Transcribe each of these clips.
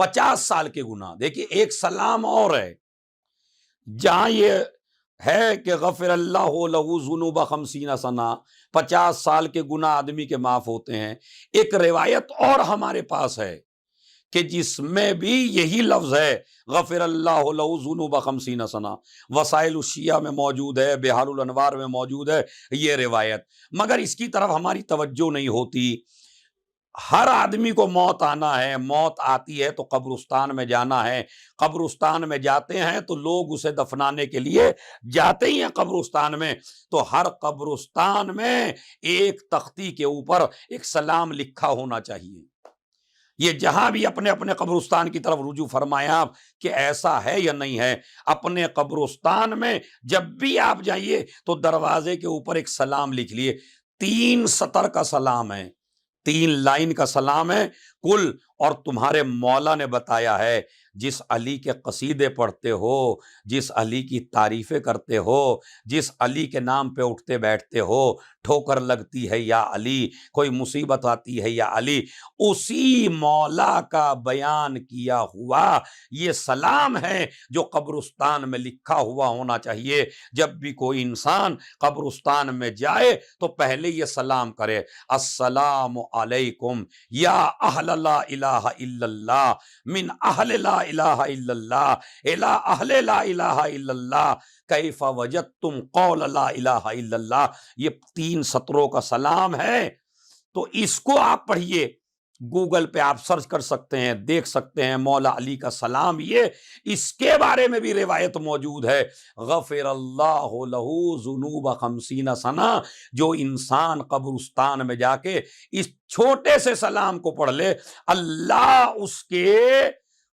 50 سال کے گناہ. دیکھیے ایک سلام اور ہے جہاں یہ ہے کہ غفر اللہ لہ ذنوب 50 سنہ، 50 سال کے گناہ آدمی کے معاف ہوتے ہیں. ایک روایت اور ہمارے پاس ہے کہ جس میں بھی یہی لفظ ہے غفر اللہ لہ ذنوب 50 سنہ. وسائل الشیعہ میں موجود ہے، بحار الانوار میں موجود ہے یہ روایت، مگر اس کی طرف ہماری توجہ نہیں ہوتی. ہر آدمی کو موت آنا ہے، موت آتی ہے تو قبرستان میں جانا ہے، قبرستان میں جاتے ہیں تو لوگ اسے دفنانے کے لیے جاتے ہی ہیں قبرستان میں. تو ہر قبرستان میں ایک تختی کے اوپر ایک سلام لکھا ہونا چاہیے. یہ جہاں بھی اپنے اپنے قبرستان کی طرف رجوع فرمائیں آپ کہ ایسا ہے یا نہیں ہے. اپنے قبرستان میں جب بھی آپ جائیے تو دروازے کے اوپر ایک سلام لکھ لیے. 3 سطر کا سلام ہے، 3 لائن کا سلام ہے کل. اور تمہارے مولا نے بتایا ہے جس علی کے قصیدے پڑھتے ہو، جس علی کی تعریفیں کرتے ہو، جس علی کے نام پہ اٹھتے بیٹھتے ہو، ٹھوکر لگتی ہے یا علی، کوئی مصیبت آتی ہے یا علی، اسی مولا کا بیان کیا ہوا یہ سلام ہے جو قبرستان میں لکھا ہوا ہونا چاہیے. جب بھی کوئی انسان قبرستان میں جائے تو پہلے یہ سلام کرے، السلام علیکم یا اہل لا الہ الا اللہ من اہل لا الہ الا اللہ الی اہل لا الہ الا اللہ کیف وجدتم قول لا الہ الا اللہ. یہ 3 سطروں کا سلام ہے. تو اس کو آپ پڑھیے، گوگل پہ آپ سرچ کر سکتے ہیں، دیکھ سکتے ہیں مولا علی کا سلام. یہ اس کے بارے میں بھی روایت موجود ہے غفر اللہ لہ ذنوب 50 سنہ. جو انسان قبرستان میں جا کے اس چھوٹے سے سلام کو پڑھ لے، اللہ اس کے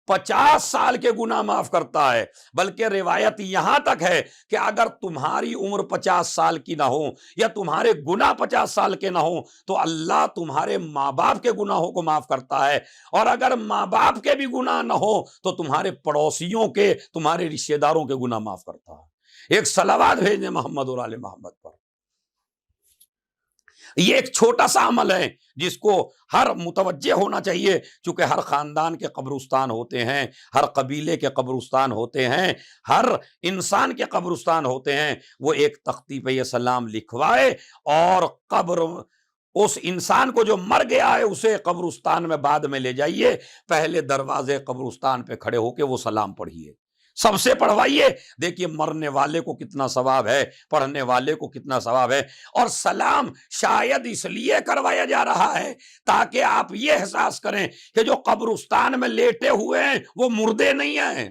50 سال کے گناہ معاف کرتا ہے. بلکہ روایت یہاں تک ہے کہ اگر تمہاری عمر 50 سال کی نہ ہو یا تمہارے گناہ 50 سال کے نہ ہو تو اللہ تمہارے ماں باپ کے گناہوں کو معاف کرتا ہے. اور اگر ماں باپ کے بھی گناہ نہ ہو تو تمہارے پڑوسیوں کے، تمہارے رشتہ داروں کے گناہ معاف کرتا ہے. ایک صلوات بھیجیں محمد اور آل محمد پر. یہ ایک چھوٹا سا عمل ہے جس کو ہر متوجہ ہونا چاہیے، چونکہ ہر خاندان کے قبرستان ہوتے ہیں، ہر قبیلے کے قبرستان ہوتے ہیں، ہر انسان کے قبرستان ہوتے ہیں. وہ ایک تختی پہ یہ سلام لکھوائے اور قبر اس انسان کو جو مر گیا ہے اسے قبرستان میں بعد میں لے جائیے، پہلے دروازے قبرستان پہ کھڑے ہو کے وہ سلام پڑھیے، سب سے پڑھوائیے. دیکھیے مرنے والے کو کتنا ثواب ہے، پڑھنے والے کو کتنا ثواب ہے. اور سلام شاید اس لیے کروایا جا رہا ہے تاکہ آپ یہ احساس کریں کہ جو قبرستان میں لیٹے ہوئے ہیں وہ مردے نہیں ہیں.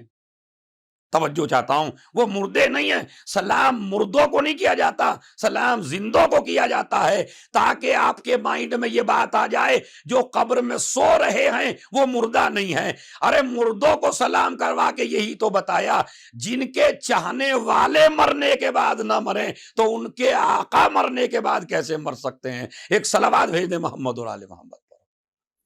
توجہ چاہتا ہوں، وہ مردے نہیں ہیں. سلام مردوں کو نہیں کیا جاتا، سلام زندوں کو کیا جاتا ہے تاکہ آپ کے مائنڈ میں یہ بات آ جائے جو قبر میں سو رہے ہیں وہ مردہ نہیں ہیں. ارے مردوں کو سلام کروا کے یہی تو بتایا جن کے چاہنے والے مرنے کے بعد نہ مریں تو ان کے آقا مرنے کے بعد کیسے مر سکتے ہیں. ایک صلوات بھیج دیں محمد اور آل محمد.